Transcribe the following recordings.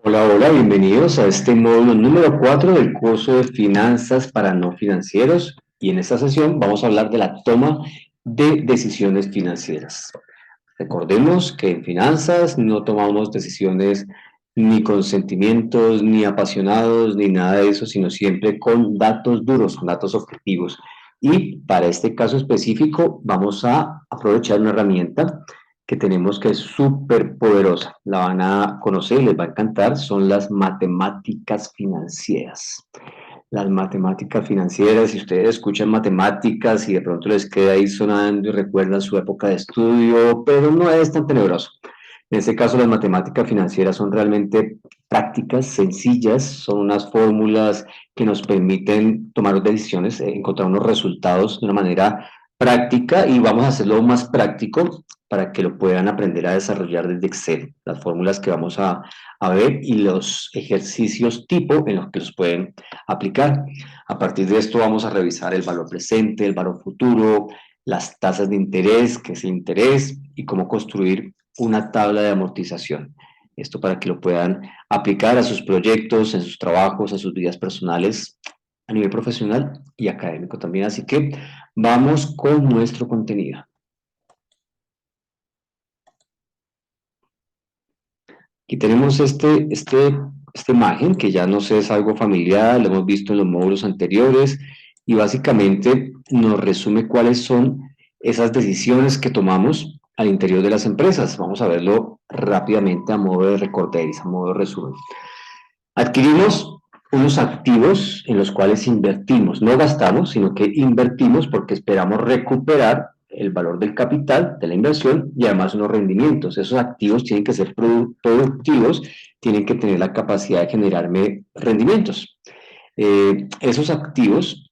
Hola, hola, bienvenidos a este módulo número 4 del curso de Finanzas para no financieros y en esta sesión vamos a hablar de la toma de decisiones financieras. Recordemos que en finanzas no tomamos decisiones ni con sentimientos, ni apasionados, ni nada de eso, sino siempre con datos duros, con datos objetivos. Y para este caso específico vamos a aprovechar una herramienta que tenemos que es súper poderosa. La van a conocer, les va a encantar, son las matemáticas financieras. Las matemáticas financieras, si ustedes escuchan matemáticas y de pronto les queda ahí sonando y recuerdan su época de estudio, pero no es tan tenebroso. En este caso, las matemáticas financieras son realmente prácticas, sencillas, son unas fórmulas que nos permiten tomar decisiones, encontrar unos resultados de una manera práctica y vamos a hacerlo más práctico para que lo puedan aprender a desarrollar desde Excel, las fórmulas que vamos a ver y los ejercicios tipo en los que los pueden aplicar. A partir de esto vamos a revisar el valor presente, el valor futuro, las tasas de interés, qué es interés y cómo construir una tabla de amortización. Esto para que lo puedan aplicar a sus proyectos, en sus trabajos, a sus vidas personales, a nivel profesional y académico también. Así que vamos con nuestro contenido. Aquí tenemos esta imagen que ya nos es algo familiar, lo hemos visto en los módulos anteriores y básicamente nos resume cuáles son esas decisiones que tomamos al interior de las empresas. Vamos a verlo rápidamente a modo de recorderis, a modo de resumen. Adquirimos unos activos en los cuales invertimos, no gastamos, sino que invertimos porque esperamos recuperar el valor del capital, de la inversión y además unos rendimientos. Esos activos tienen que ser productivos, tienen que tener la capacidad de generarme rendimientos. Esos activos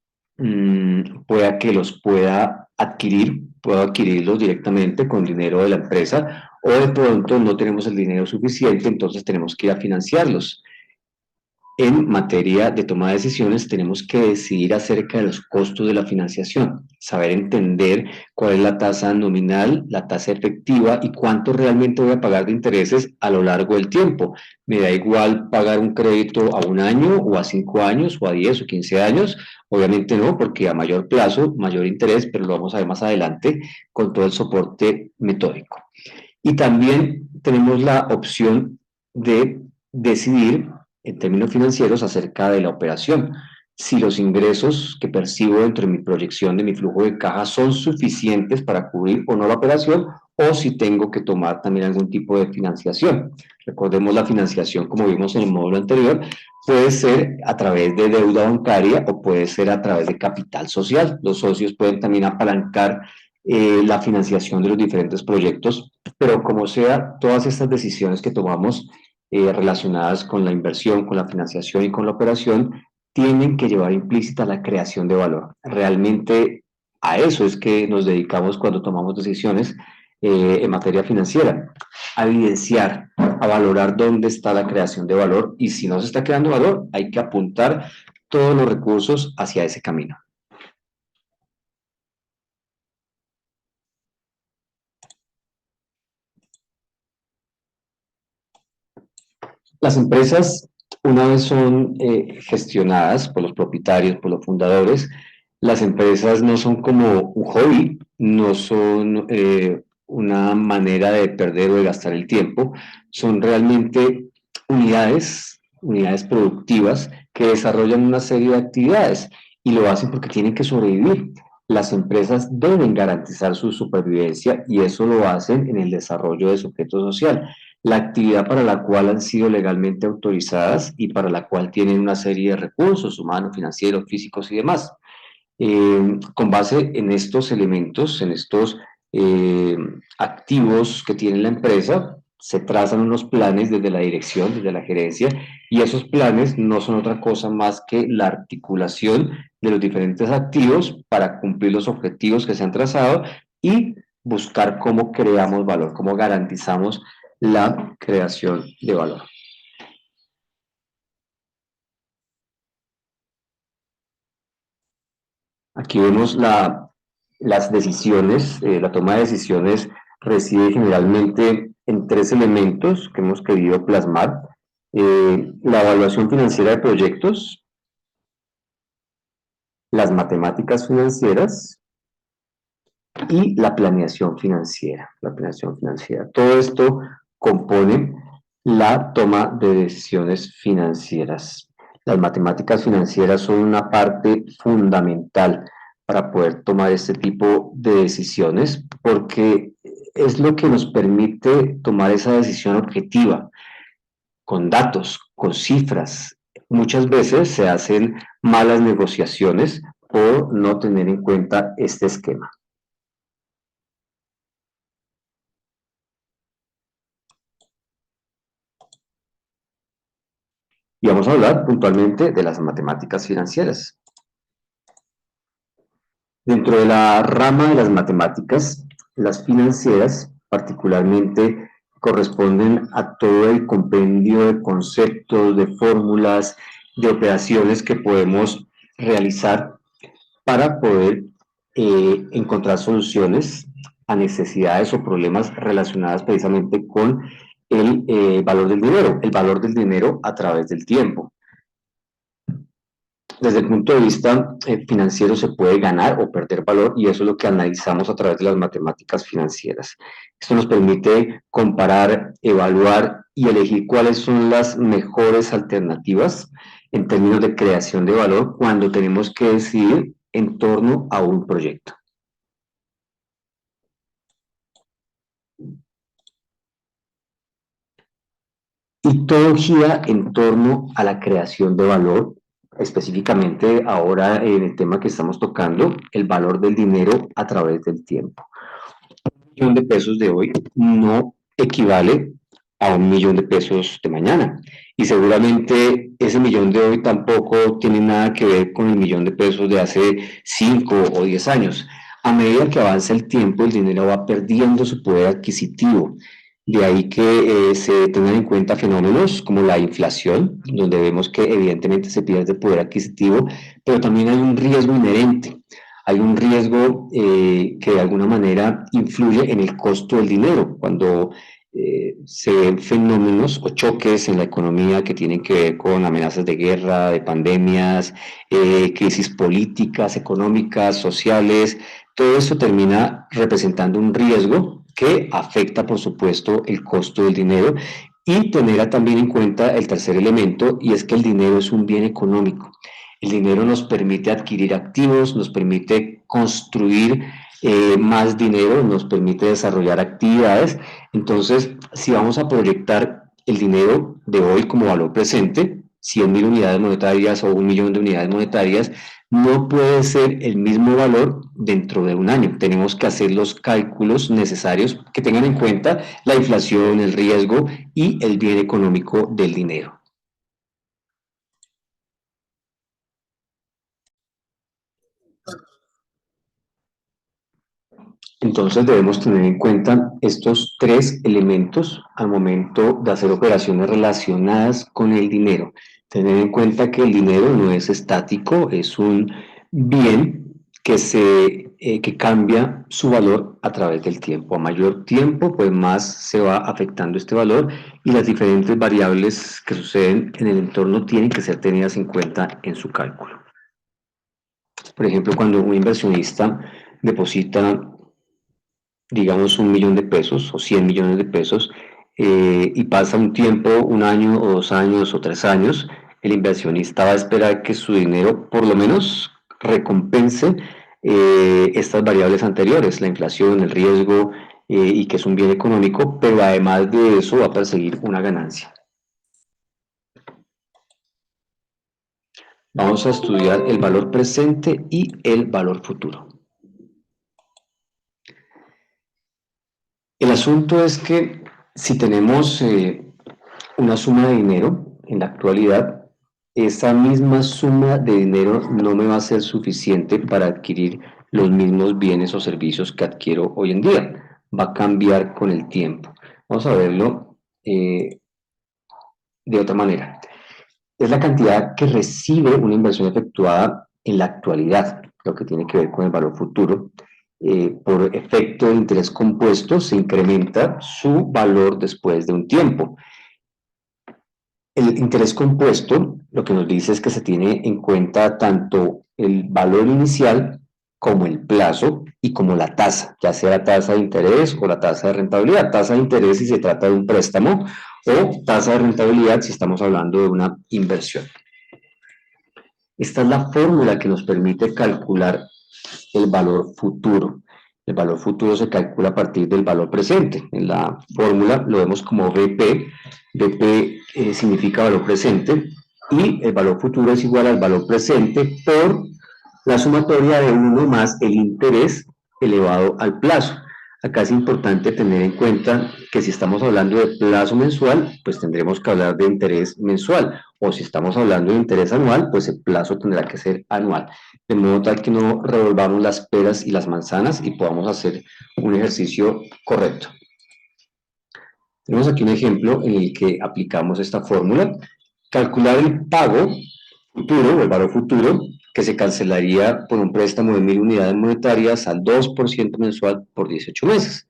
pueda que los pueda adquirir, puedo adquirirlos directamente con dinero de la empresa o de pronto no tenemos el dinero suficiente, entonces tenemos que ir a financiarlos. En materia de toma de decisiones, tenemos que decidir acerca de los costos de la financiación, saber entender cuál es la tasa nominal, la tasa efectiva y cuánto realmente voy a pagar de intereses a lo largo del tiempo. Me da igual pagar un crédito a un año o a 5 años o a 10 o 15 años. Obviamente no, porque a mayor plazo, mayor interés, pero lo vamos a ver más adelante con todo el soporte metódico. Y también tenemos la opción de decidir en términos financieros acerca de la operación. Si los ingresos que percibo dentro de mi proyección de mi flujo de caja son suficientes para cubrir o no la operación, o si tengo que tomar también algún tipo de financiación. Recordemos la financiación, como vimos en el módulo anterior, puede ser a través de deuda bancaria o puede ser a través de capital social. Los socios pueden también apalancar la financiación de los diferentes proyectos, pero como sea, todas estas decisiones que tomamos relacionadas con la inversión, con la financiación y con la operación, tienen que llevar implícita la creación de valor. Realmente a eso es que nos dedicamos cuando tomamos decisiones en materia financiera, a evidenciar, a valorar dónde está la creación de valor y si no se está creando valor, hay que apuntar todos los recursos hacia ese camino. Las empresas, una vez son gestionadas por los propietarios, por los fundadores, las empresas no son como un hobby, no son una manera de perder o de gastar el tiempo, son realmente unidades productivas que desarrollan una serie de actividades y lo hacen porque tienen que sobrevivir. Las empresas deben garantizar su supervivencia y eso lo hacen en el desarrollo de su objeto social, la actividad para la cual han sido legalmente autorizadas y para la cual tienen una serie de recursos humanos, financieros, físicos y demás. Con base en estos elementos, en estos eh, activos que tiene la empresa, se trazan unos planes desde la dirección, desde la gerencia, y esos planes no son otra cosa más que la articulación de los diferentes activos para cumplir los objetivos que se han trazado y buscar cómo creamos valor, cómo garantizamos la creación de valor. Aquí vemos las decisiones, la toma de decisiones reside generalmente en tres elementos que hemos querido plasmar. La evaluación financiera de proyectos, las matemáticas financieras y la planeación financiera. La planeación financiera. Todo esto compone la toma de decisiones financieras. Las matemáticas financieras son una parte fundamental para poder tomar este tipo de decisiones porque es lo que nos permite tomar esa decisión objetiva, con datos, con cifras. Muchas veces se hacen malas negociaciones por no tener en cuenta este esquema. Y vamos a hablar puntualmente de las matemáticas financieras. Dentro de la rama de las matemáticas, las financieras particularmente corresponden a todo el compendio de conceptos, de fórmulas, de operaciones que podemos realizar para poder encontrar soluciones a necesidades o problemas relacionadas precisamente con el valor del dinero, el valor del dinero a través del tiempo. Desde el punto de vista financiero se puede ganar o perder valor y eso es lo que analizamos a través de las matemáticas financieras. Esto nos permite comparar, evaluar y elegir cuáles son las mejores alternativas en términos de creación de valor cuando tenemos que decidir en torno a un proyecto. Y todo gira en torno a la creación de valor, específicamente ahora en el tema que estamos tocando, el valor del dinero a través del tiempo. Un millón de pesos de hoy no equivale a un millón de pesos de mañana. Y seguramente ese millón de hoy tampoco tiene nada que ver con el millón de pesos de hace 5 o 10 años. A medida que avanza el tiempo, el dinero va perdiendo su poder adquisitivo. De ahí que se tengan en cuenta fenómenos como la inflación, donde vemos que evidentemente se pierde poder adquisitivo, pero también hay un riesgo inherente. Hay un riesgo que de alguna manera influye en el costo del dinero. Cuando se ven fenómenos o choques en la economía que tienen que ver con amenazas de guerra, de pandemias, crisis políticas, económicas, sociales, todo esto termina representando un riesgo que afecta, por supuesto, el costo del dinero y tener también en cuenta el tercer elemento, y es que el dinero es un bien económico. El dinero nos permite adquirir activos, nos permite construir más dinero, nos permite desarrollar actividades. Entonces, si vamos a proyectar el dinero de hoy como valor presente, 100.000 unidades monetarias o 1.000.000 de unidades monetarias, no puede ser el mismo valor dentro de un año. Tenemos que hacer los cálculos necesarios que tengan en cuenta la inflación, el riesgo y el bien económico del dinero. Entonces debemos tener en cuenta estos tres elementos al momento de hacer operaciones relacionadas con el dinero. Tener en cuenta que el dinero no es estático, es un bien que cambia su valor a través del tiempo. A mayor tiempo, pues más se va afectando este valor y las diferentes variables que suceden en el entorno tienen que ser tenidas en cuenta en su cálculo. Por ejemplo, cuando un inversionista deposita digamos, 1.000.000 de pesos o 100 millones de pesos y pasa un tiempo, un año o 2 años o 3 años, el inversionista va a esperar que su dinero por lo menos recompense estas variables anteriores, la inflación, el riesgo y que es un bien económico, pero además de eso va a perseguir una ganancia. Vamos a estudiar el valor presente y el valor futuro. El asunto es que si tenemos una suma de dinero en la actualidad, esa misma suma de dinero no me va a ser suficiente para adquirir los mismos bienes o servicios que adquiero hoy en día. Va a cambiar con el tiempo. Vamos a verlo de otra manera. Es la cantidad que recibe una inversión efectuada en la actualidad, lo que tiene que ver con el valor futuro, por efecto de interés compuesto, se incrementa su valor después de un tiempo. El interés compuesto lo que nos dice es que se tiene en cuenta tanto el valor inicial como el plazo y como la tasa, ya sea la tasa de interés o la tasa de rentabilidad. Tasa de interés si se trata de un préstamo o tasa de rentabilidad si estamos hablando de una inversión. Esta es la fórmula que nos permite calcular el valor futuro. El valor futuro se calcula a partir del valor presente. En la fórmula lo vemos como BP. BP significa valor presente y el valor futuro es igual al valor presente por la sumatoria de 1 más el interés elevado al plazo. Acá es importante tener en cuenta que si estamos hablando de plazo mensual, pues tendremos que hablar de interés mensual, o si estamos hablando de interés anual, pues el plazo tendrá que ser anual, de modo tal que no revolvamos las peras y las manzanas y podamos hacer un ejercicio correcto. Tenemos aquí un ejemplo en el que aplicamos esta fórmula. Calcular el pago futuro, o el valor futuro, que se cancelaría por un préstamo de 1.000 unidades monetarias al 2% mensual por 18 meses.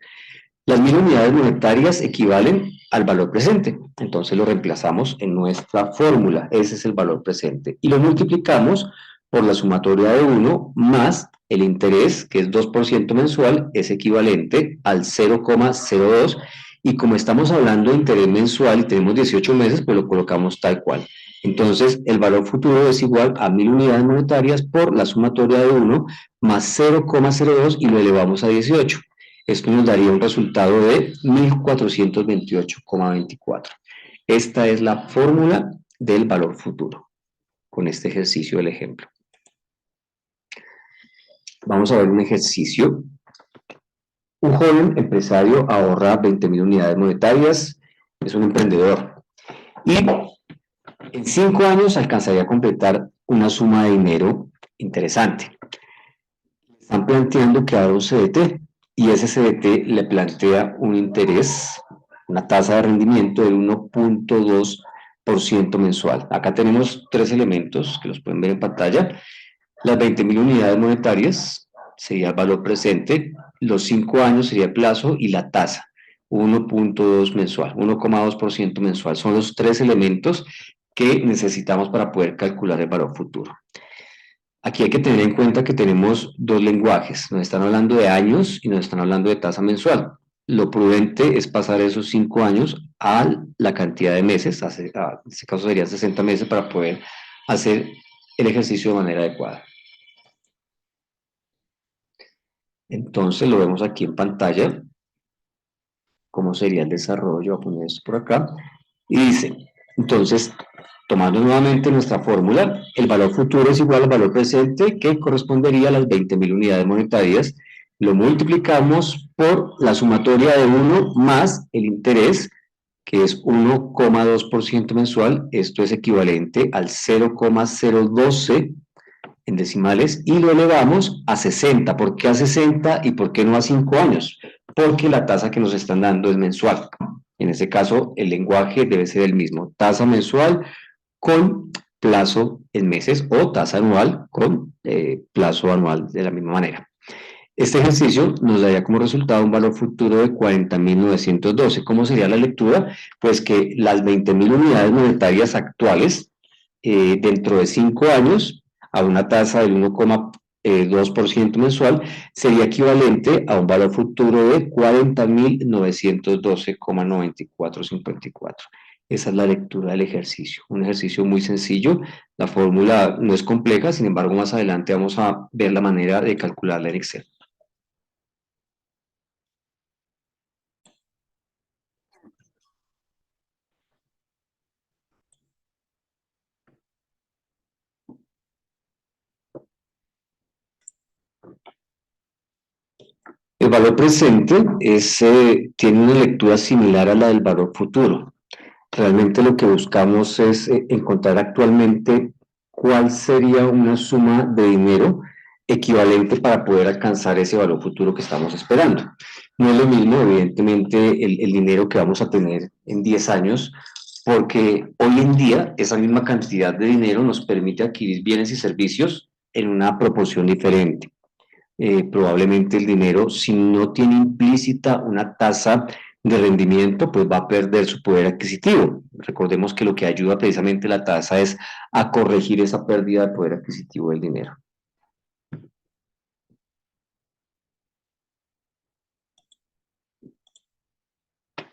Las 1.000 unidades monetarias equivalen al valor presente, entonces lo reemplazamos en nuestra fórmula, ese es el valor presente, y lo multiplicamos por la sumatoria de 1 más el interés, que es 2% mensual, es equivalente al 0,02, y como estamos hablando de interés mensual y tenemos 18 meses, pues lo colocamos tal cual. Entonces, el valor futuro es igual a 1.000 unidades monetarias por la sumatoria de 1 más 0,02 y lo elevamos a 18. Esto nos daría un resultado de 1.428,24. Esta es la fórmula del valor futuro, con este ejercicio del ejemplo. Vamos a ver un ejercicio. Un joven empresario ahorra 20.000 unidades monetarias, es un emprendedor, y en 5 años alcanzaría a completar una suma de dinero interesante. Están planteando que haga un CDT, y ese CDT le plantea un interés, una tasa de rendimiento del 1,2% mensual. Acá tenemos 3 elementos que los pueden ver en pantalla. Las 20.000 unidades monetarias sería el valor presente, los 5 años sería el plazo y la tasa, 1,2 mensual, 1,2% mensual. Son los 3 elementos que necesitamos para poder calcular el valor futuro. Aquí hay que tener en cuenta que tenemos dos lenguajes, nos están hablando de años y nos están hablando de tasa mensual. Lo prudente es pasar esos 5 años a la cantidad de meses, en este caso serían 60 meses para poder hacer el ejercicio de manera adecuada. Entonces lo vemos aquí en pantalla, cómo sería el desarrollo. Voy a poner esto por acá, y dice, entonces, tomando nuevamente nuestra fórmula, el valor futuro es igual al valor presente, que correspondería a las 20.000 unidades monetarias, lo multiplicamos por la sumatoria de 1 más el interés, que es 1,2% mensual, esto es equivalente al 0,012 en decimales, y lo elevamos a 60. ¿Por qué a 60 y por qué no a 5 años? Porque la tasa que nos están dando es mensual. En este caso, el lenguaje debe ser el mismo, tasa mensual con plazo en meses o tasa anual con plazo anual de la misma manera. Este ejercicio nos daría como resultado un valor futuro de 40.912. ¿Cómo sería la lectura? Pues que las 20.000 unidades monetarias actuales, dentro de 5 años, a una tasa del 1,2% mensual, sería equivalente a un valor futuro de 40.912,9454. Esa es la lectura del ejercicio. Un ejercicio muy sencillo. La fórmula no es compleja, sin embargo, más adelante vamos a ver la manera de calcularla en Excel. El valor presente tiene una lectura similar a la del valor futuro. Realmente lo que buscamos es encontrar actualmente cuál sería una suma de dinero equivalente para poder alcanzar ese valor futuro que estamos esperando. No es lo mismo, evidentemente, el dinero que vamos a tener en 10 años, porque hoy en día esa misma cantidad de dinero nos permite adquirir bienes y servicios en una proporción diferente. probablemente el dinero, si no tiene implícita una tasa de rendimiento, pues va a perder su poder adquisitivo. Recordemos que lo que ayuda precisamente la tasa es a corregir esa pérdida de poder adquisitivo del dinero.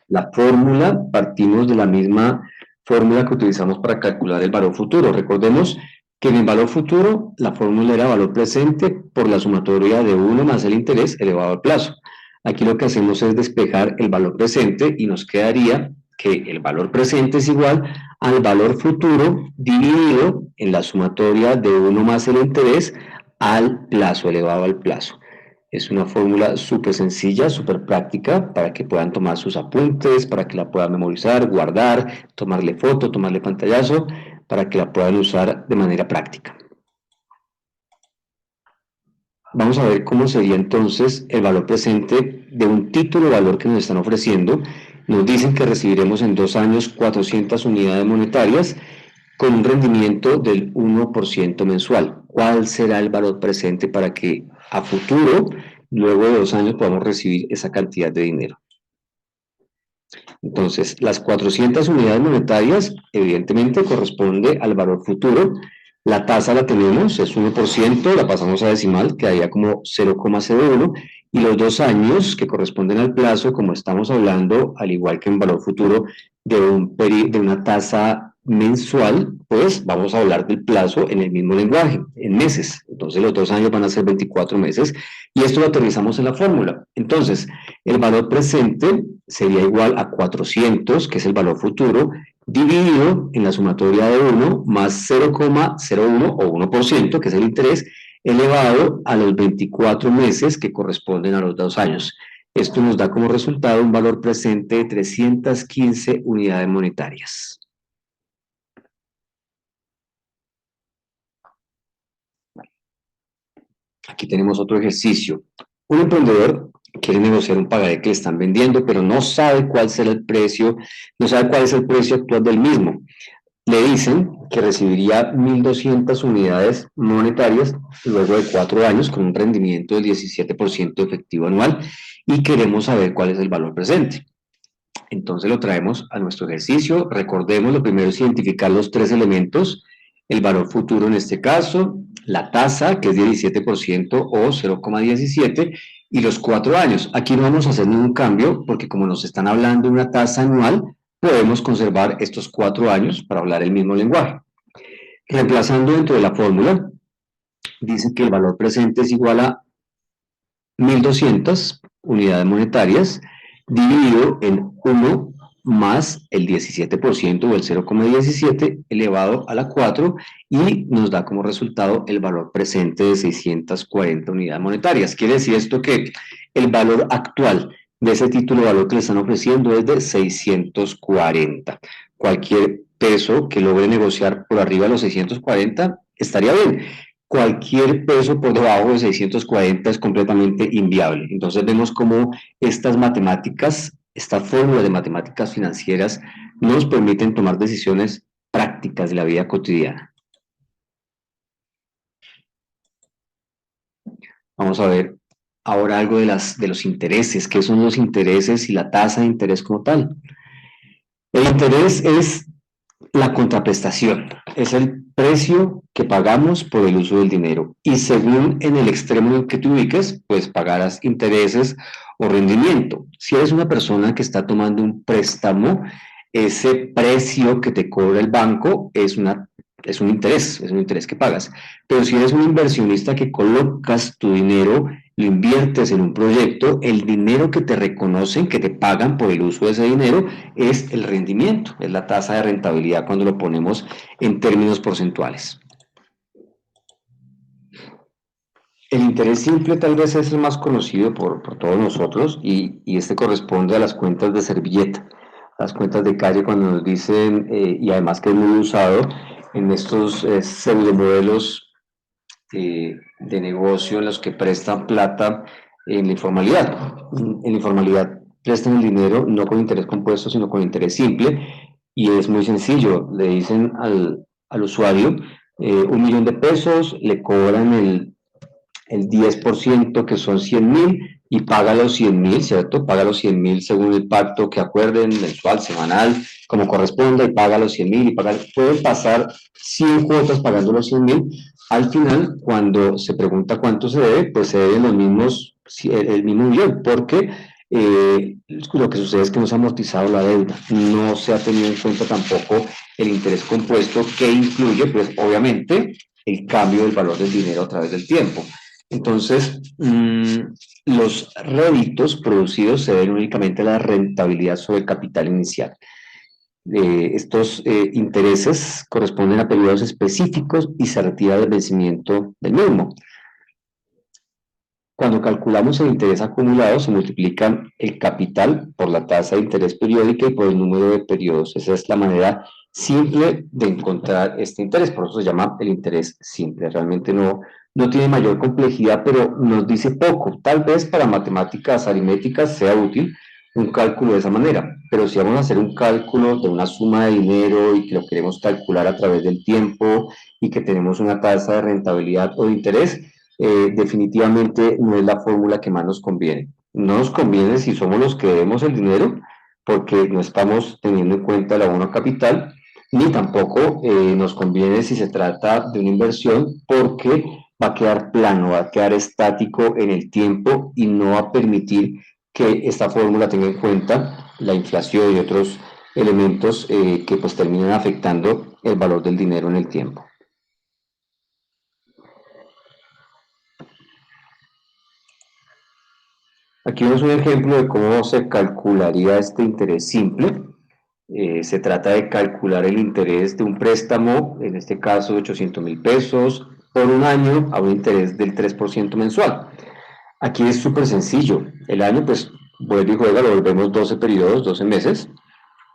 La fórmula, partimos de la misma fórmula que utilizamos para calcular el valor futuro. Recordemos que en el valor futuro la fórmula era valor presente por la sumatoria de 1 más el interés elevado al plazo. Aquí lo que hacemos es despejar el valor presente y nos quedaría que el valor presente es igual al valor futuro dividido en la sumatoria de 1 más el interés al plazo, elevado al plazo. Es una fórmula súper sencilla, súper práctica para que puedan tomar sus apuntes, para que la puedan memorizar, guardar, tomarle foto, tomarle pantallazo, para que la puedan usar de manera práctica. Vamos a ver cómo sería entonces el valor presente de un título de valor que nos están ofreciendo. Nos dicen que recibiremos en 2 años 400 unidades monetarias con un rendimiento del 1% mensual. ¿Cuál será el valor presente para que a futuro, luego de 2 años, podamos recibir esa cantidad de dinero? Entonces, las 400 unidades monetarias, evidentemente, corresponde al valor futuro. La tasa la tenemos, es 1%, la pasamos a decimal, quedaría como 0,01, y los 2 años que corresponden al plazo, como estamos hablando, al igual que en valor futuro, de una tasa mensual, pues vamos a hablar del plazo en el mismo lenguaje, en meses. Entonces, los 2 años van a ser 24 meses, y esto lo aterrizamos en la fórmula. Entonces, el valor presente sería igual a 400, que es el valor futuro, dividido en la sumatoria de 1 más 0,01 o 1%, que es el interés, elevado a los 24 meses que corresponden a los 2 años. Esto nos da como resultado un valor presente de 315 unidades monetarias. Aquí tenemos otro ejercicio. Un emprendedor quiere negociar un pagaré que le están vendiendo, pero no sabe cuál será el precio, no sabe cuál es el precio actual del mismo. Le dicen que recibiría 1.200 unidades monetarias luego de 4 años con un rendimiento del 17% efectivo anual y queremos saber cuál es el valor presente. Entonces lo traemos a nuestro ejercicio. Recordemos, lo primero es identificar los 3 elementos, el valor futuro en este caso, la tasa, que es 17% o 0,17, y los 4 años. Aquí no vamos a hacer ningún cambio porque como nos están hablando de una tasa anual, podemos conservar estos 4 años para hablar el mismo lenguaje. Reemplazando dentro de la fórmula, dice que el valor presente es igual a 1.200 unidades monetarias dividido en 1 más el 17% o el 0,17 elevado a la 4 y nos da como resultado el valor presente de 640 unidades monetarias. Quiere decir esto que el valor actual de ese título de valor que le están ofreciendo es de 640. Cualquier peso que logre negociar por arriba de los 640 estaría bien. Cualquier peso por debajo de 640 es completamente inviable. Entonces vemos cómo estas matemáticas, estas fórmulas de matemáticas financieras nos permiten tomar decisiones prácticas de la vida cotidiana. Vamos a ver ahora algo de los intereses. ¿Qué son los intereses y la tasa de interés como tal? El interés es la contraprestación, es el precio que pagamos por el uso del dinero y según en el extremo en el que te ubiques, pues pagarás intereses o rendimiento. Si eres una persona que está tomando un préstamo, ese precio que te cobra el banco es un interés que pagas. Pero si eres un inversionista que colocas tu dinero, lo inviertes en un proyecto, el dinero que te reconocen, que te pagan por el uso de ese dinero, es el rendimiento, es la tasa de rentabilidad cuando lo ponemos en términos porcentuales. El interés simple tal vez es el más conocido por todos nosotros y este corresponde a las cuentas de servilleta, las cuentas de calle cuando nos dicen, y además que es muy usado en estos pseudomodelos de negocio en los que prestan plata en la informalidad. En la informalidad prestan el dinero no con interés compuesto, sino con interés simple, y es muy sencillo. Le dicen al usuario 1.000.000 de pesos, le cobran el 10% que son 100.000 y paga los 100.000, ¿cierto? Paga los 100.000 según el pacto que acuerden, mensual, semanal, como corresponda, y paga los 100.000 y paga, pueden pasar 100 cuotas pagando los 100.000. Al final, cuando se pregunta cuánto se debe, pues se deben los mismos, el mismo millón, porque lo que sucede es que no se ha amortizado la deuda, no se ha tenido en cuenta tampoco el interés compuesto que incluye, pues obviamente, el cambio del valor del dinero a través del tiempo. Entonces, los réditos producidos se deben únicamente a la rentabilidad sobre el capital inicial. Estos intereses corresponden a periodos específicos y se retira del vencimiento del mismo. Cuando calculamos el interés acumulado, se multiplica el capital por la tasa de interés periódica y por el número de periodos. Esa es la manera simple de encontrar este interés, por eso se llama el interés simple. Realmente no tiene mayor complejidad, pero nos dice poco. Tal vez para matemáticas aritméticas sea útil un cálculo de esa manera, pero si vamos a hacer un cálculo de una suma de dinero y que lo queremos calcular a través del tiempo y que tenemos una tasa de rentabilidad o de interés, definitivamente no es la fórmula que más nos conviene. No nos conviene si somos los que debemos el dinero, porque no estamos teniendo en cuenta el abono capital, ni tampoco nos conviene si se trata de una inversión, porque va a quedar plano, va a quedar estático en el tiempo y no va a permitir que esta fórmula tenga en cuenta la inflación y otros elementos que pues terminan afectando el valor del dinero en el tiempo. Aquí vemos un ejemplo de cómo se calcularía este interés simple. Se trata de calcular el interés de un préstamo, en este caso de 800.000 pesos, por un año a un interés del 3% mensual. Aquí es súper sencillo. El año, pues, vuelve y juega, lo volvemos 12 periodos, 12 meses.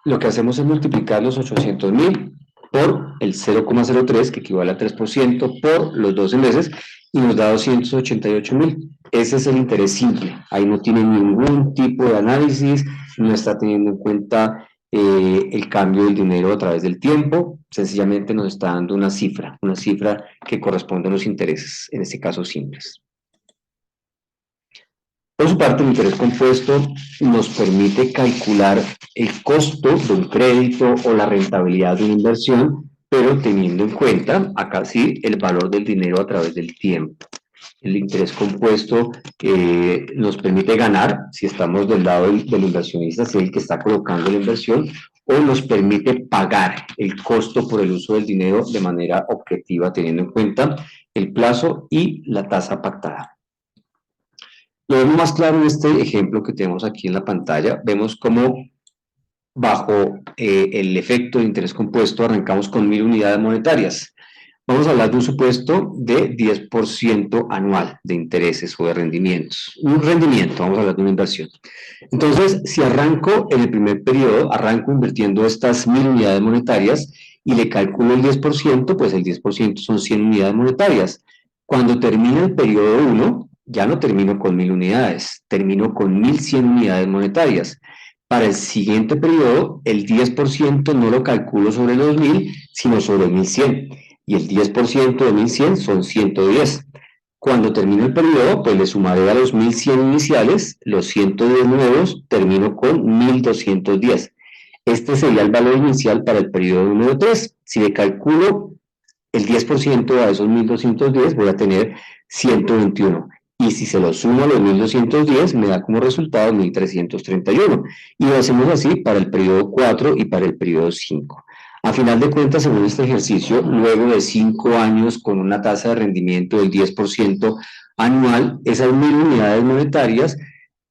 Lo que hacemos es multiplicar los 800.000 por el 0,03, que equivale a 3%, por los 12 meses, y nos da 288.000. Ese es el interés simple. Ahí no tiene ningún tipo de análisis, no está teniendo en cuenta el cambio del dinero a través del tiempo, sencillamente nos está dando una cifra que corresponde a los intereses, en este caso simples. Por su parte, el interés compuesto nos permite calcular el costo de un crédito o la rentabilidad de una inversión, pero teniendo en cuenta, acá sí, el valor del dinero a través del tiempo. El interés compuesto nos permite ganar, si estamos del lado del inversionista, si es el que está colocando la inversión, o nos permite pagar el costo por el uso del dinero de manera objetiva, teniendo en cuenta el plazo y la tasa pactada. Lo vemos más claro en este ejemplo que tenemos aquí en la pantalla. Vemos cómo bajo el efecto de interés compuesto arrancamos con 1.000 unidades monetarias. Vamos a hablar de un supuesto de 10% anual de intereses o de rendimientos. Un rendimiento, vamos a hablar de una inversión. Entonces, si arranco en el primer periodo, arranco invirtiendo estas 1.000 unidades monetarias y le calculo el 10%, pues el 10% son 100 unidades monetarias. Cuando termina el periodo 1, ya no termino con 1.000 unidades, termino con 1.100 unidades monetarias. Para el siguiente periodo, el 10% no lo calculo sobre los 1.000, sino sobre 1.100. Y el 10% de 1.100 son 110. Cuando termine el periodo, pues le sumaré a los 1.100 iniciales, los 110 nuevos, termino con 1.210. Este sería el valor inicial para el periodo número 3. Si le calculo el 10% a esos 1.210, voy a tener 121. Y si se lo sumo a los 1.210, me da como resultado 1.331. Y lo hacemos así para el periodo 4 y para el periodo 5. A final de cuentas, según este ejercicio, luego de 5 años con una tasa de rendimiento del 10% anual, esas 1.000 unidades monetarias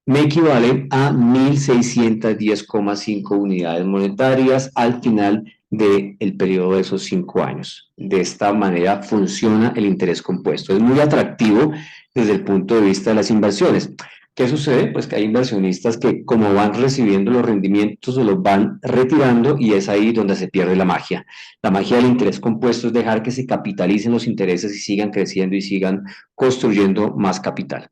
me equivalen a 1.610,5 unidades monetarias al final del periodo de esos 5 años. De esta manera funciona el interés compuesto. Es muy atractivo desde el punto de vista de las inversiones. ¿Qué sucede? Pues que hay inversionistas que como van recibiendo los rendimientos se los van retirando y es ahí donde se pierde la magia. La magia del interés compuesto es dejar que se capitalicen los intereses y sigan creciendo y sigan construyendo más capital.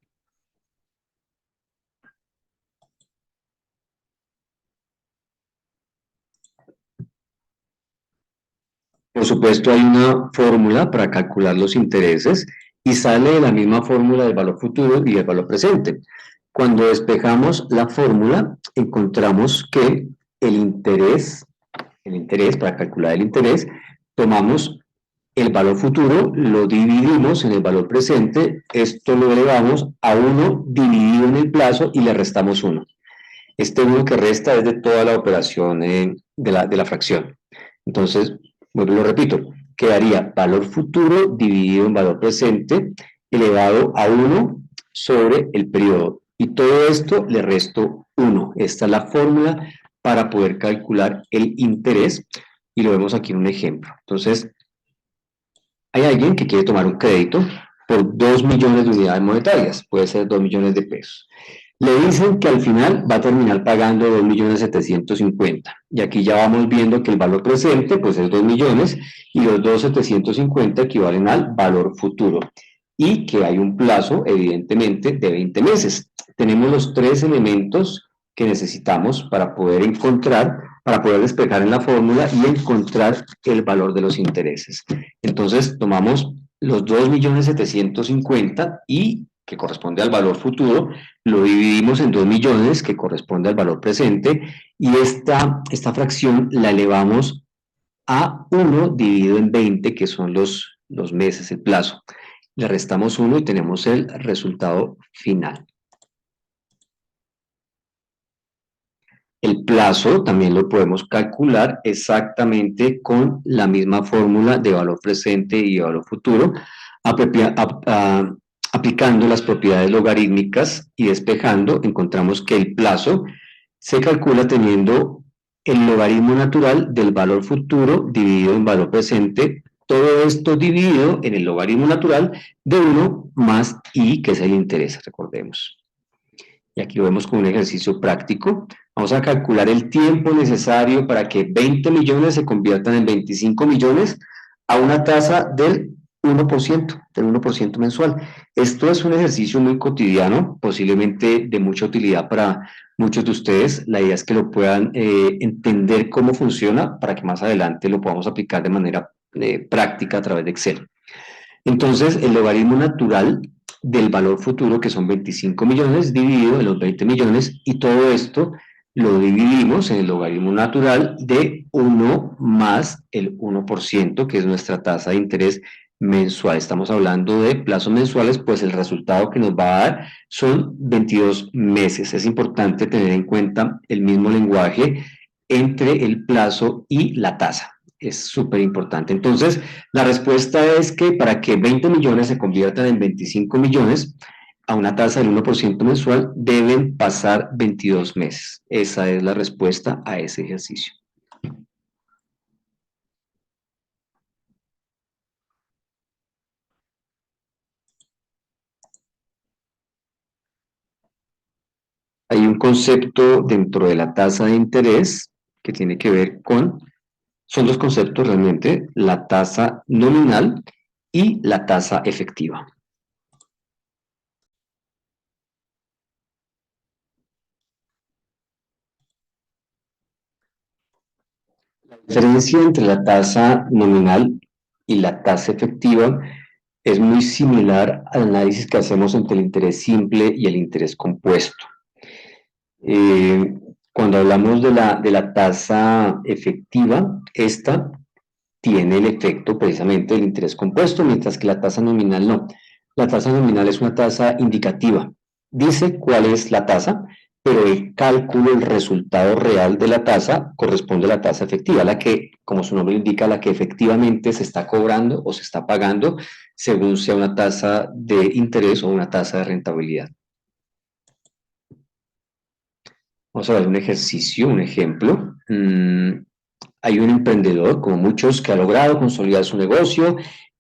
Por supuesto, hay una fórmula para calcular los intereses y sale de la misma fórmula del valor futuro y del valor presente. Cuando despejamos la fórmula, encontramos que el interés, para calcular el interés, tomamos el valor futuro, lo dividimos en el valor presente, esto lo elevamos a 1 dividido en el plazo y le restamos 1. Este 1 que resta es de toda la operación de la fracción. Entonces, bueno, lo repito, quedaría valor futuro dividido en valor presente elevado a 1 sobre el periodo. Y todo esto le resto 1. Esta es la fórmula para poder calcular el interés y lo vemos aquí en un ejemplo. Entonces, hay alguien que quiere tomar un crédito por 2 millones de unidades monetarias, puede ser 2 millones de pesos. Le dicen que al final va a terminar pagando 2.750.000. Y aquí ya vamos viendo que el valor presente pues es 2 millones y los 2.750.000 equivalen al valor futuro. Y que hay un plazo, evidentemente, de 20 meses. Tenemos los 3 elementos que necesitamos para poder encontrar, para poder despejar en la fórmula y encontrar el valor de los intereses. Entonces tomamos los 2.750.000 y que corresponde al valor futuro, lo dividimos en 2 millones, que corresponde al valor presente, y esta fracción la elevamos a 1 dividido en 20, que son los meses, el plazo. Le restamos 1 y tenemos el resultado final. El plazo también lo podemos calcular exactamente con la misma fórmula de valor presente y valor futuro, aplicando las propiedades logarítmicas y despejando, encontramos que el plazo se calcula teniendo el logaritmo natural del valor futuro dividido en valor presente, todo esto dividido en el logaritmo natural de 1 más i, que es el interés, recordemos. Y aquí lo vemos como un ejercicio práctico. Vamos a calcular el tiempo necesario para que 20 millones se conviertan en 25 millones a una tasa del 1% mensual. Esto es un ejercicio muy cotidiano, posiblemente de mucha utilidad para muchos de ustedes. La idea es que lo puedan entender cómo funciona para que más adelante lo podamos aplicar de manera práctica a través de Excel. Entonces, el logaritmo natural del valor futuro, que son 25 millones, dividido en los 20 millones, y todo esto lo dividimos en el logaritmo natural de 1 más el 1%, que es nuestra tasa de interés mensual. Estamos hablando de plazos mensuales, pues el resultado que nos va a dar son 22 meses. Es importante tener en cuenta el mismo lenguaje entre el plazo y la tasa. Es súper importante. Entonces, la respuesta es que para que 20 millones se conviertan en 25 millones a una tasa del 1% mensual, deben pasar 22 meses. Esa es la respuesta a ese ejercicio. Hay un concepto dentro de la tasa de interés que tiene que ver con, son dos conceptos realmente, la tasa nominal y la tasa efectiva. La diferencia entre la tasa nominal y la tasa efectiva es muy similar al análisis que hacemos entre el interés simple y el interés compuesto. Cuando hablamos de la tasa efectiva, esta tiene el efecto precisamente del interés compuesto, mientras que la tasa nominal no. La tasa nominal es una tasa indicativa. Dice cuál es la tasa, pero el cálculo, el resultado real de la tasa corresponde a la tasa efectiva, la que, como su nombre indica, la que efectivamente se está cobrando o se está pagando según sea una tasa de interés o una tasa de rentabilidad. Vamos a ver un ejercicio, un ejemplo. Hay un emprendedor, como muchos, que ha logrado consolidar su negocio,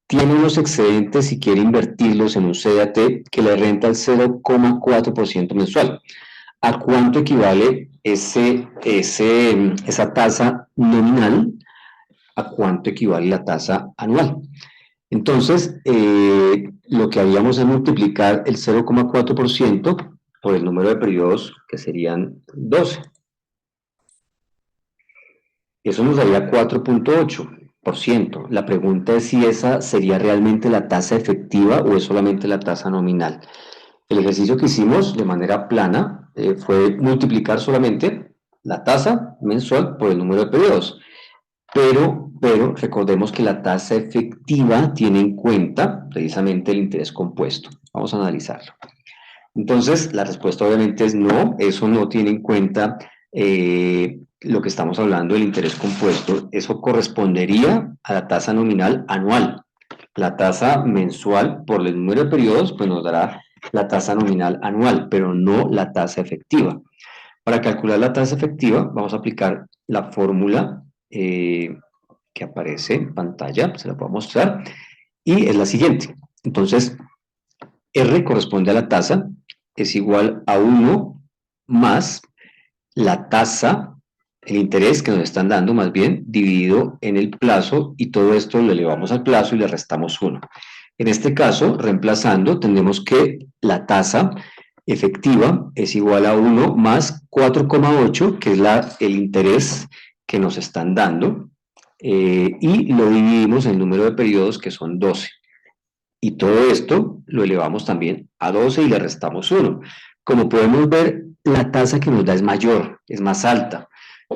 tiene unos excedentes y quiere invertirlos en un CDT que le renta el 0,4% mensual. ¿A cuánto equivale esa tasa nominal? ¿A cuánto equivale la tasa anual? Entonces, lo que haríamos es multiplicar el 0,4% por el número de periodos, que serían 12. Eso nos daría 4.8. La pregunta es si esa sería realmente la tasa efectiva o es solamente la tasa nominal. El ejercicio que hicimos de manera plana fue multiplicar solamente la tasa mensual por el número de periodos. Pero recordemos que la tasa efectiva tiene en cuenta precisamente el interés compuesto. Vamos a analizarlo. Entonces, la respuesta obviamente es no, eso no tiene en cuenta lo que estamos hablando del interés compuesto. Eso correspondería a la tasa nominal anual. La tasa mensual por el número de periodos pues nos dará la tasa nominal anual, pero no la tasa efectiva. Para calcular la tasa efectiva vamos a aplicar la fórmula que aparece en pantalla, se la puedo mostrar, y es la siguiente. Entonces, R corresponde a la tasa, es igual a 1 más la tasa, el interés que nos están dando más bien, dividido en el plazo, y todo esto lo elevamos al plazo y le restamos 1. En este caso, reemplazando, tenemos que la tasa efectiva es igual a 1 más 4,8, que es el interés que nos están dando, y lo dividimos en el número de periodos, que son 12. Y todo esto lo elevamos también a 12 y le restamos 1. Como podemos ver, la tasa que nos da es mayor, es más alta.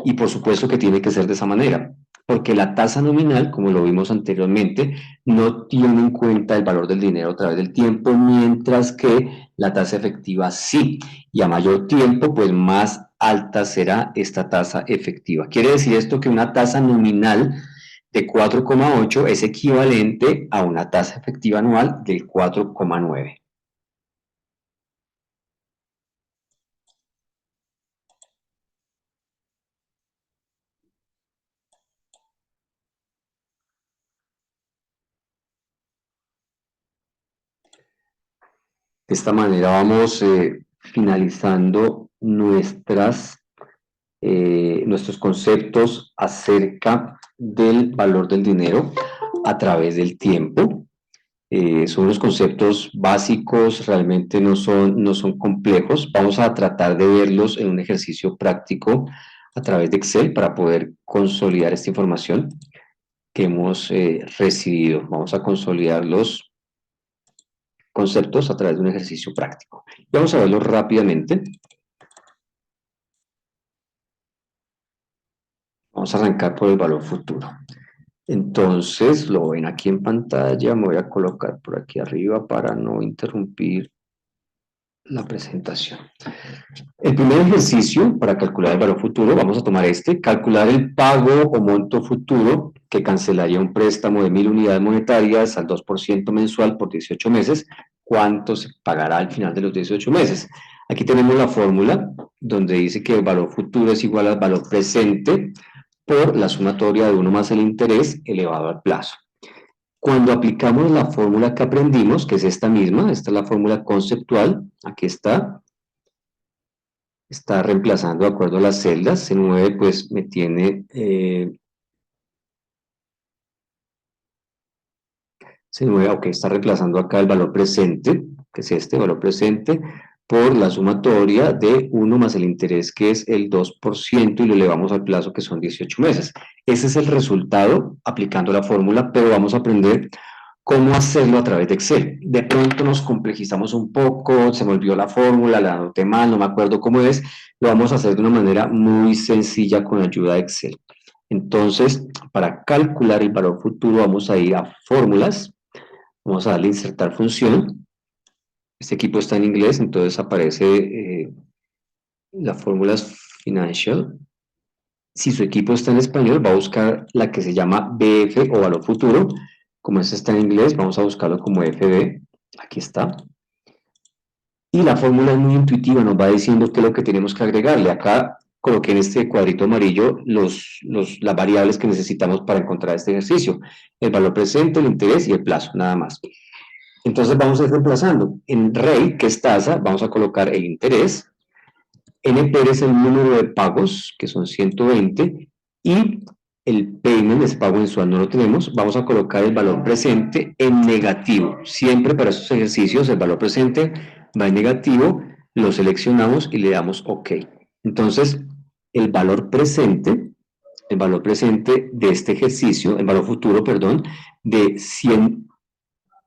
Y por supuesto que tiene que ser de esa manera, porque la tasa nominal, como lo vimos anteriormente, no tiene en cuenta el valor del dinero a través del tiempo, mientras que la tasa efectiva sí. Y a mayor tiempo, pues más alta será esta tasa efectiva. Quiere decir esto que una tasa nominal de 4,8 es equivalente a una tasa efectiva anual del 4,9. De esta manera vamos finalizando nuestros conceptos acerca del valor del dinero a través del tiempo. Son unos conceptos básicos, realmente no son complejos. Vamos a tratar de verlos en un ejercicio práctico a través de Excel para poder consolidar esta información que hemos recibido. Vamos a consolidar los conceptos a través de un ejercicio práctico. Y vamos a verlo rápidamente. Vamos a arrancar por el valor futuro. Entonces, lo ven aquí en pantalla, me voy a colocar por aquí arriba para no interrumpir la presentación. El primer ejercicio para calcular el valor futuro, vamos a tomar calcular el pago o monto futuro que cancelaría un préstamo de 1.000 unidades monetarias al 2% mensual por 18 meses. ¿Cuánto se pagará al final de los 18 meses? Aquí tenemos la fórmula donde dice que el valor futuro es igual al valor presente por la sumatoria de 1 más el interés elevado al plazo. Cuando aplicamos la fórmula que aprendimos, que es esta misma, esta es la fórmula conceptual, aquí está reemplazando de acuerdo a las celdas, C9 pues me tiene, C9, ok, está reemplazando acá el valor presente, que es este valor presente, por la sumatoria de 1 más el interés, que es el 2%, y lo elevamos al plazo, que son 18 meses. Ese es el resultado aplicando la fórmula, pero vamos a aprender cómo hacerlo a través de Excel. De pronto nos complejizamos un poco, se me olvidó la fórmula, la anoté mal, no me acuerdo cómo es, lo vamos a hacer de una manera muy sencilla con ayuda de Excel. Entonces, para calcular el valor futuro vamos a ir a fórmulas, vamos a darle a insertar función. Este equipo está en inglés, entonces aparece la fórmula financial. Si su equipo está en español, va a buscar la que se llama BF o valor futuro. Como este está en inglés, vamos a buscarlo como FB. Aquí está. Y la fórmula es muy intuitiva, nos va diciendo qué es lo que tenemos que agregarle. Acá coloqué en este cuadrito amarillo las variables que necesitamos para encontrar este ejercicio. El valor presente, el interés y el plazo, nada más. Entonces vamos a ir reemplazando. En rate, que es tasa, vamos a colocar el interés. NPR es el número de pagos, que son 120, y el payment, ese pago mensual no lo tenemos, vamos a colocar el valor presente en negativo. Siempre para estos ejercicios el valor presente va en negativo, lo seleccionamos y le damos OK. Entonces, el valor presente el valor presente de este ejercicio, el valor futuro, perdón, de 100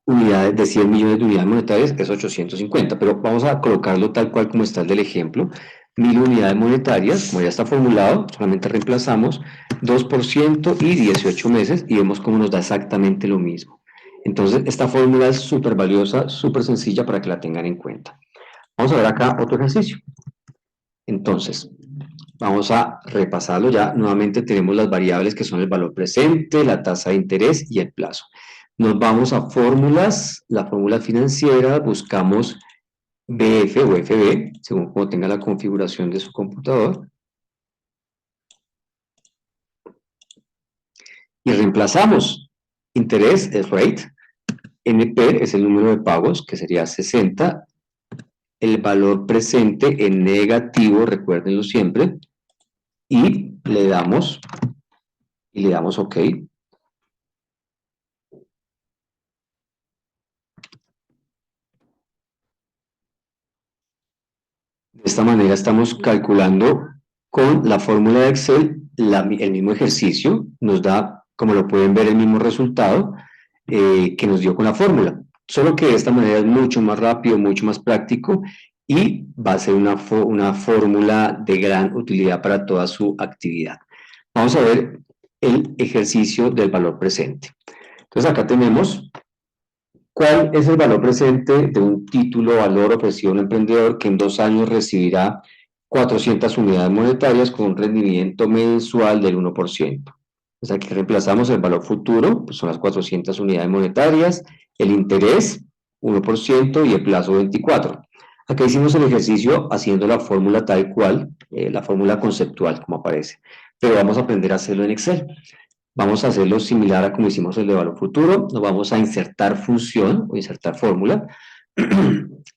unidades, de 100 millones de unidades monetarias es 850, pero vamos a colocarlo tal cual como está el del ejemplo. 1000 unidades monetarias, como ya está formulado, solamente reemplazamos 2% y 18 meses y vemos cómo nos da exactamente lo mismo. Entonces, esta fórmula es súper valiosa, súper sencilla para que la tengan en cuenta. Vamos a ver acá otro ejercicio. Entonces, vamos a repasarlo ya. Nuevamente tenemos las variables que son el valor presente, la tasa de interés y el plazo. Nos vamos a fórmulas, la fórmula financiera, buscamos BF o FB, según como tenga la configuración de su computador. Y reemplazamos. Interés es rate, NP es el número de pagos, que sería 60. El valor presente en negativo, recuérdenlo siempre, y le damos OK. De esta manera estamos calculando con la fórmula de Excel el mismo ejercicio, nos da, como lo pueden ver, el mismo resultado que nos dio con la fórmula. Solo que de esta manera es mucho más rápido, mucho más práctico y va a ser una fórmula de gran utilidad para toda su actividad. Vamos a ver el ejercicio del valor presente. Entonces acá tenemos cuál es el valor presente de un título o valor ofrecido a un emprendedor que en 2 años recibirá 400 unidades monetarias con un rendimiento mensual del 1%. Entonces aquí reemplazamos el valor futuro, pues son las 400 unidades monetarias, el interés 1% y el plazo 24. Acá hicimos el ejercicio haciendo la fórmula tal cual, la fórmula conceptual como aparece, pero vamos a aprender a hacerlo en Excel. Vamos a hacerlo similar a como hicimos el de valor futuro. Nos vamos a insertar función o insertar fórmula.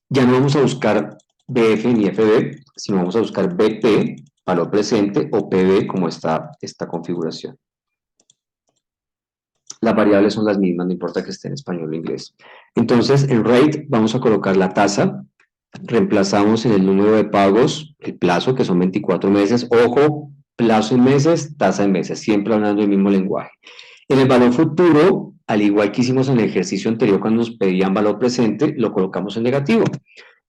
Ya no vamos a buscar BF ni FB, sino vamos a buscar BP, valor presente, o PB, como está esta configuración. Las variables son las mismas, no importa que esté en español o inglés. Entonces, en rate vamos a colocar la tasa, reemplazamos en el número de pagos el plazo, que son 24 meses. Ojo, plazo en meses, tasa en meses, siempre hablando del mismo lenguaje. En el valor futuro, al igual que hicimos en el ejercicio anterior cuando nos pedían valor presente, lo colocamos en negativo.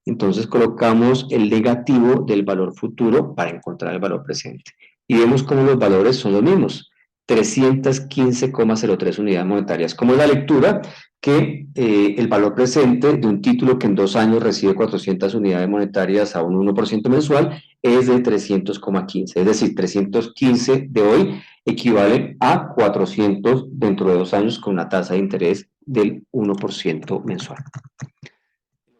Entonces colocamos el negativo del valor futuro para encontrar el valor presente. Y vemos cómo los valores son los mismos. 315,03 unidades monetarias. Como la lectura que el valor presente de un título que en 2 años recibe 400 unidades monetarias a un 1% mensual es de 300,15. Es decir, 315 de hoy equivale a 400 dentro de 2 años con una tasa de interés del 1% mensual.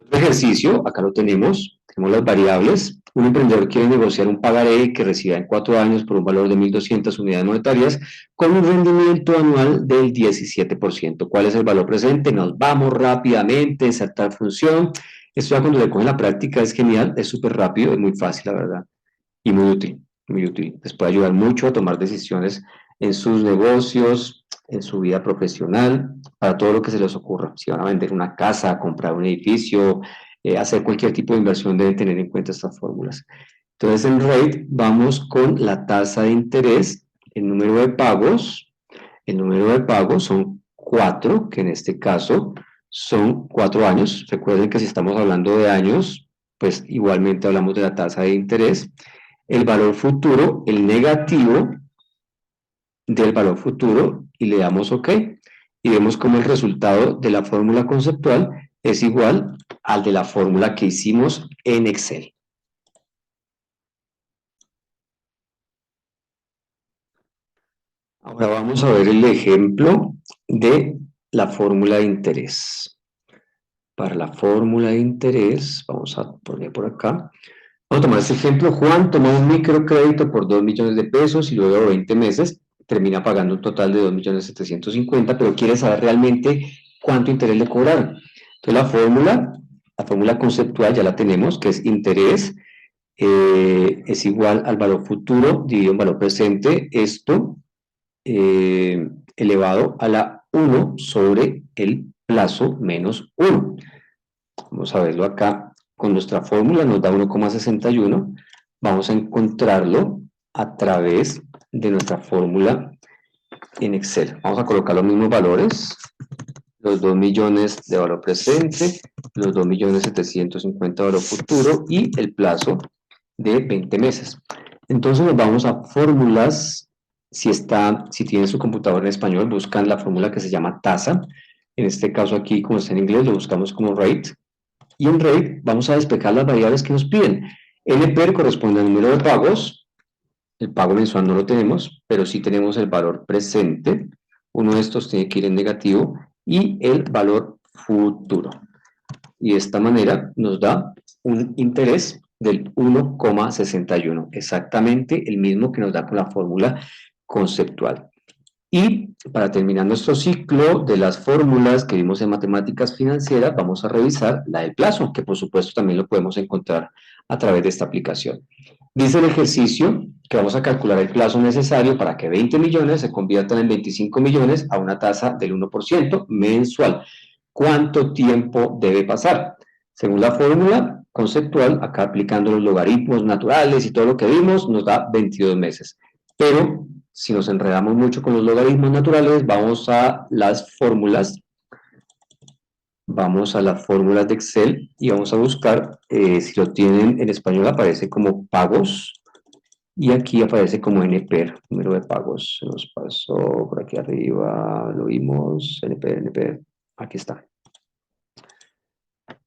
Otro ejercicio, acá lo tenemos las variables. Un emprendedor quiere negociar un pagaré que reciba en 4 años por un valor de 1.200 unidades monetarias con un rendimiento anual del 17%. ¿Cuál es el valor presente? Nos vamos rápidamente, insertar función. Esto ya cuando le cogen la práctica es genial, es súper rápido, es muy fácil, la verdad, y muy útil, muy útil. Les puede ayudar mucho a tomar decisiones en sus negocios, en su vida profesional, para todo lo que se les ocurra. Si van a vender una casa, comprar un edificio, hacer cualquier tipo de inversión, deben tener en cuenta estas fórmulas. Entonces, en rate vamos con la tasa de interés, el número de pagos. El número de pagos son 4, que en este caso son 4 años. Recuerden que si estamos hablando de años, pues igualmente hablamos de la tasa de interés. El valor futuro, el negativo del valor futuro, y le damos OK. Y vemos como el resultado de la fórmula conceptual es igual al de la fórmula que hicimos en Excel. Ahora vamos a ver el ejemplo de la fórmula de interés. Para la fórmula de interés, vamos a poner por acá. Vamos a tomar este ejemplo. Juan tomó un microcrédito por 2 millones de pesos y luego de 20 meses termina pagando un total de 2.750.000, pero quiere saber realmente cuánto interés le cobraron. Entonces la fórmula conceptual ya la tenemos, que es interés es igual al valor futuro dividido en valor presente. Esto elevado a la 1 sobre el plazo menos 1. Vamos a verlo acá con nuestra fórmula, nos da 1,61. Vamos a encontrarlo a través de nuestra fórmula en Excel. Vamos a colocar los mismos valores, los 2 millones de valor presente, los 2.750.000 de valor futuro y el plazo de 20 meses. Entonces nos vamos a fórmulas. Si tienen su computador en español, buscan la fórmula que se llama tasa. En este caso aquí, como está en inglés, lo buscamos como rate. Y en rate vamos a despejar las variables que nos piden. NPER corresponde al número de pagos. El pago mensual no lo tenemos, pero sí tenemos el valor presente. Uno de estos tiene que ir en negativo y el valor futuro. Y de esta manera nos da un interés del 1,61, exactamente el mismo que nos da con la fórmula conceptual. Y para terminar nuestro ciclo de las fórmulas que vimos en matemáticas financieras, vamos a revisar la del plazo, que por supuesto también lo podemos encontrar a través de esta aplicación. Dice el ejercicio que vamos a calcular el plazo necesario para que 20 millones se conviertan en 25 millones a una tasa del 1% mensual. ¿Cuánto tiempo debe pasar? Según la fórmula conceptual, acá aplicando los logaritmos naturales y todo lo que vimos, nos da 22 meses. Pero si nos enredamos mucho con los logaritmos naturales, vamos a las fórmulas de Excel y vamos a buscar, si lo tienen en español aparece como pagos y aquí aparece como NPER, número de pagos. Se nos pasó por aquí arriba, lo vimos, NPER, aquí está.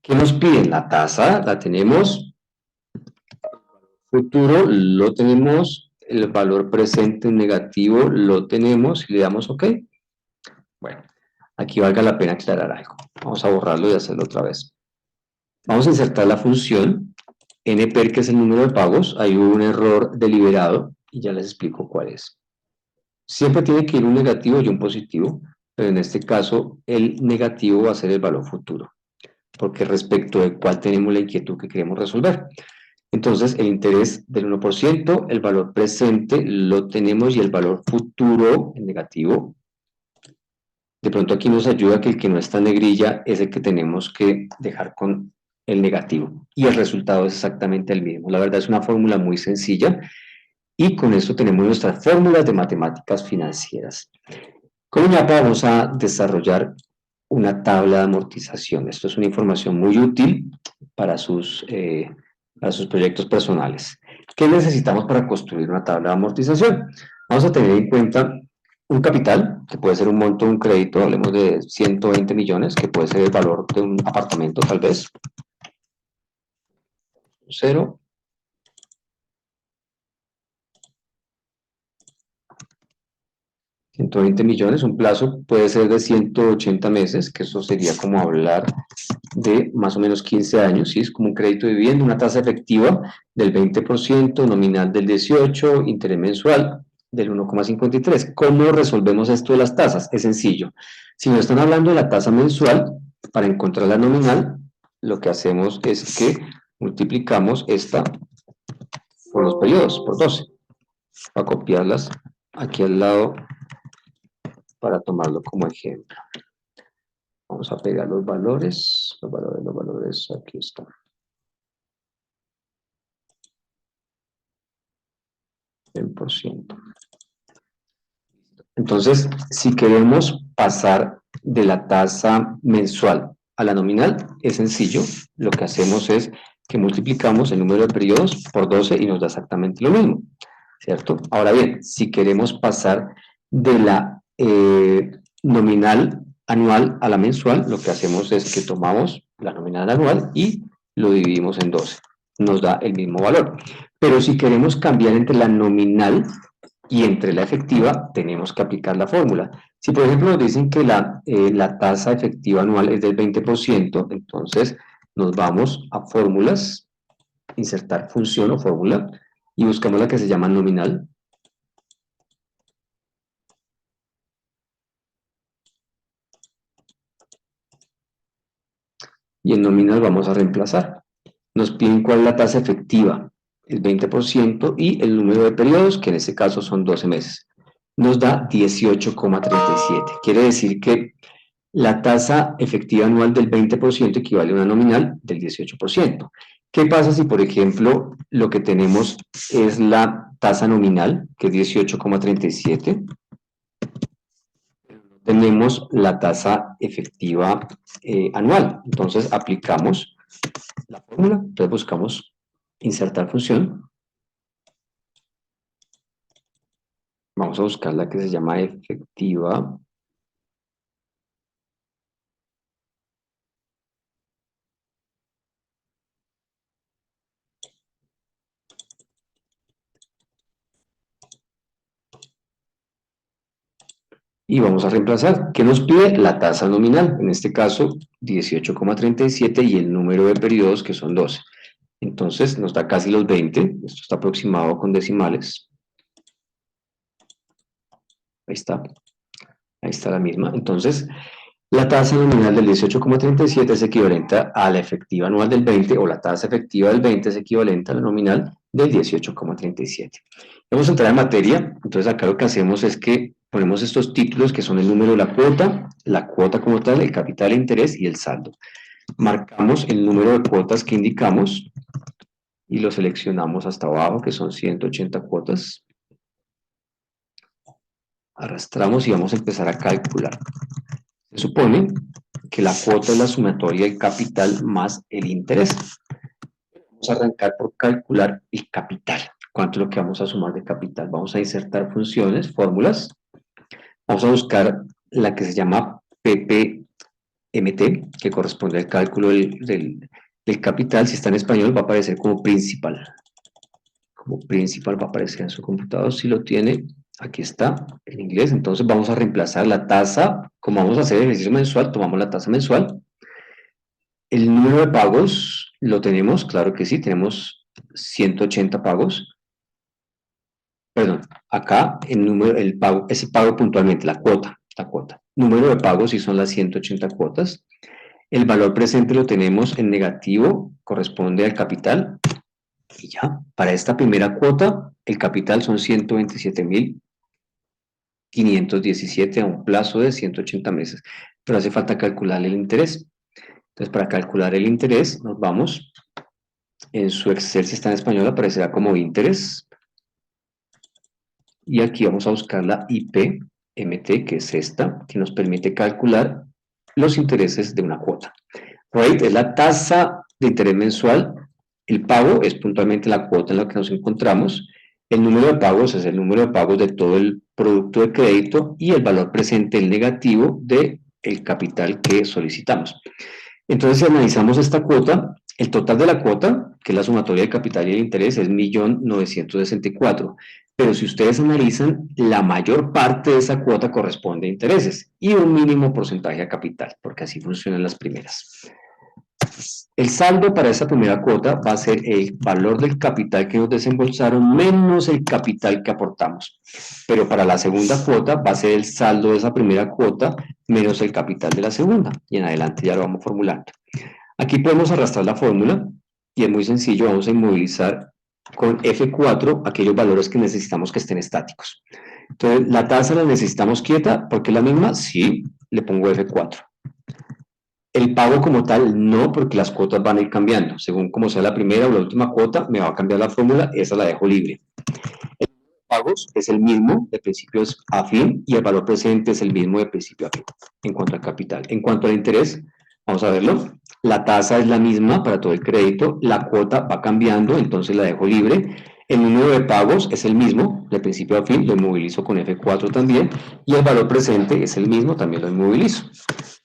¿Qué nos piden? La tasa, la tenemos. Futuro, lo tenemos. El valor presente negativo, lo tenemos. Y le damos OK. Bueno, aquí valga la pena aclarar algo. Vamos a borrarlo y hacerlo otra vez. Vamos a insertar la función NPER, que es el número de pagos. Hay un error deliberado y ya les explico cuál es. Siempre tiene que ir un negativo y un positivo, pero en este caso el negativo va a ser el valor futuro, porque respecto de cuál tenemos la inquietud que queremos resolver. Entonces, el interés del 1%, el valor presente lo tenemos y el valor futuro, el negativo. De pronto aquí nos ayuda que el que no está en negrilla es el que tenemos que dejar con el negativo. Y el resultado es exactamente el mismo. La verdad es una fórmula muy sencilla y con esto tenemos nuestras fórmulas de matemáticas financieras. Con MAPA vamos a desarrollar una tabla de amortización. Esto es una información muy útil para sus proyectos personales. ¿Qué necesitamos para construir una tabla de amortización? Vamos a tener en cuenta un capital, que puede ser un monto, un crédito, hablemos de 120 millones, que puede ser el valor de un apartamento tal vez. 0. $120 millones, un plazo puede ser de 180 meses, que eso sería como hablar de más o menos 15 años, ¿sí? Es como un crédito de vivienda, una tasa efectiva del 20%, nominal del 18%, interés mensual del 1,53. ¿Cómo resolvemos esto de las tasas? Es sencillo. Si nos están hablando de la tasa mensual, para encontrar la nominal, lo que hacemos es que multiplicamos esta por los periodos, por 12, para copiarlas aquí al lado para tomarlo como ejemplo. Vamos a pegar los valores, aquí están. El por ciento. Entonces, si queremos pasar de la tasa mensual a la nominal, es sencillo. Lo que hacemos es que multiplicamos el número de periodos por 12 y nos da exactamente lo mismo, ¿cierto? Ahora bien, si queremos pasar de la nominal anual a la mensual, lo que hacemos es que tomamos la nominal anual y lo dividimos en 12. Nos da el mismo valor. Pero si queremos cambiar entre la nominal y entre la efectiva, tenemos que aplicar la fórmula. Si, por ejemplo, nos dicen que la tasa efectiva anual es del 20%, entonces nos vamos a fórmulas, insertar función o fórmula, y buscamos la que se llama nominal. Y en nominal vamos a reemplazar. Nos piden cuál es la tasa efectiva, el 20%, y el número de periodos, que en este caso son 12 meses. Nos da 18,37. Quiere decir que la tasa efectiva anual del 20% equivale a una nominal del 18%. ¿Qué pasa si, por ejemplo, lo que tenemos es la tasa nominal, que es 18,37? Tenemos la tasa efectiva anual. Entonces, aplicamos la fórmula. Entonces, buscamos insertar función. Vamos a buscar la que se llama efectiva. Y vamos a reemplazar. ¿Qué nos pide? La tasa nominal, en este caso 18,37 y el número de periodos que son 12. Entonces nos da casi los 20, esto está aproximado con decimales. Ahí está la misma. Entonces, la tasa nominal del 18,37 es equivalente a la efectiva anual del 20, o la tasa efectiva del 20 es equivalente a la nominal del 18,37. Vamos a entrar en materia. Entonces acá lo que hacemos es que ponemos estos títulos que son el número de la cuota como tal, el capital e interés y el saldo. Marcamos el número de cuotas que indicamos y lo seleccionamos hasta abajo, que son 180 cuotas. Arrastramos y vamos a empezar a calcular. Se supone que la cuota es la sumatoria del capital más el interés. Vamos a arrancar por calcular el capital. ¿Cuánto es lo que vamos a sumar de capital? Vamos a insertar funciones, fórmulas. Vamos a buscar la que se llama PPMT, que corresponde al cálculo del capital. Si está en español va a aparecer como principal. Como principal va a aparecer en su computador. Si lo tiene, aquí está, en inglés. Entonces vamos a reemplazar la tasa. Como vamos a hacer el ejercicio mensual, tomamos la tasa mensual. El número de pagos lo tenemos, claro que sí, tenemos 180 pagos. Perdón, acá el pago, ese pago puntualmente, la cuota. Número de pagos sí son las 180 cuotas. El valor presente lo tenemos en negativo, corresponde al capital. Y ya, para esta primera cuota, el capital son 127.517 a un plazo de 180 meses. Pero hace falta calcular el interés. Entonces, para calcular el interés, nos vamos. En su Excel, si está en español, aparecerá como interés. Y aquí vamos a buscar la IPMT, que es esta, que nos permite calcular los intereses de una cuota. Rate es la tasa de interés mensual. El pago es puntualmente la cuota en la que nos encontramos. El número de pagos es el número de pagos de todo el producto de crédito y el valor presente, el negativo, del capital que solicitamos. Entonces, si analizamos esta cuota, el total de la cuota, que es la sumatoria del capital y el interés, es 1.964.000. Pero si ustedes analizan, la mayor parte de esa cuota corresponde a intereses y un mínimo porcentaje a capital, porque así funcionan las primeras. El saldo para esa primera cuota va a ser el valor del capital que nos desembolsaron menos el capital que aportamos. Pero para la segunda cuota va a ser el saldo de esa primera cuota menos el capital de la segunda. Y en adelante ya lo vamos formulando. Aquí podemos arrastrar la fórmula y es muy sencillo. Vamos a inmovilizar con F4 aquellos valores que necesitamos que estén estáticos. Entonces, ¿la tasa la necesitamos quieta porque es la misma? Sí, le pongo F4. El pago como tal, no, porque las cuotas van a ir cambiando. Según como sea la primera o la última cuota, me va a cambiar la fórmula, esa la dejo libre. El número de pagos es el mismo de principio a fin y el valor presente es el mismo de principio a fin en cuanto al capital. En cuanto al interés, vamos a verlo. La tasa es la misma para todo el crédito, la cuota va cambiando, entonces la dejo libre. El número de pagos es el mismo, de principio a fin, lo inmovilizo con F4 también, y el valor presente es el mismo, también lo inmovilizo.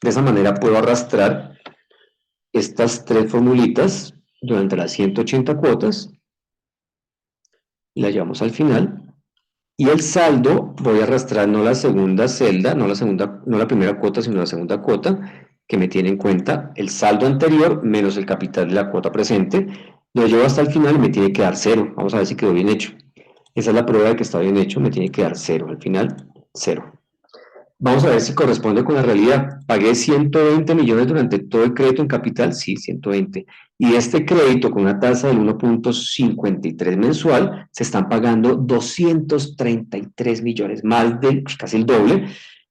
De esa manera puedo arrastrar estas tres formulitas durante las 180 cuotas, las llevamos al final, y el saldo voy a arrastrar no la segunda celda, no la primera cuota, sino la segunda cuota, que me tiene en cuenta el saldo anterior menos el capital de la cuota presente. Lo llevo hasta el final y me tiene que dar 0. Vamos a ver si quedó bien hecho. Esa es la prueba de que está bien hecho, me tiene que dar 0. Al final, 0. Vamos a ver si corresponde con la realidad. Pagué 120 millones durante todo el crédito en capital, sí, 120. Y este crédito con una tasa del 1.53 mensual, se están pagando 233 millones, más de casi el doble.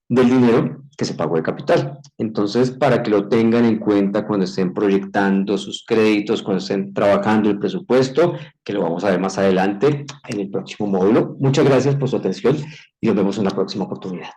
del dinero que se pagó de capital. Entonces, para que lo tengan en cuenta cuando estén proyectando sus créditos, cuando estén trabajando el presupuesto, que lo vamos a ver más adelante en el próximo módulo. Muchas gracias por su atención y nos vemos en la próxima oportunidad.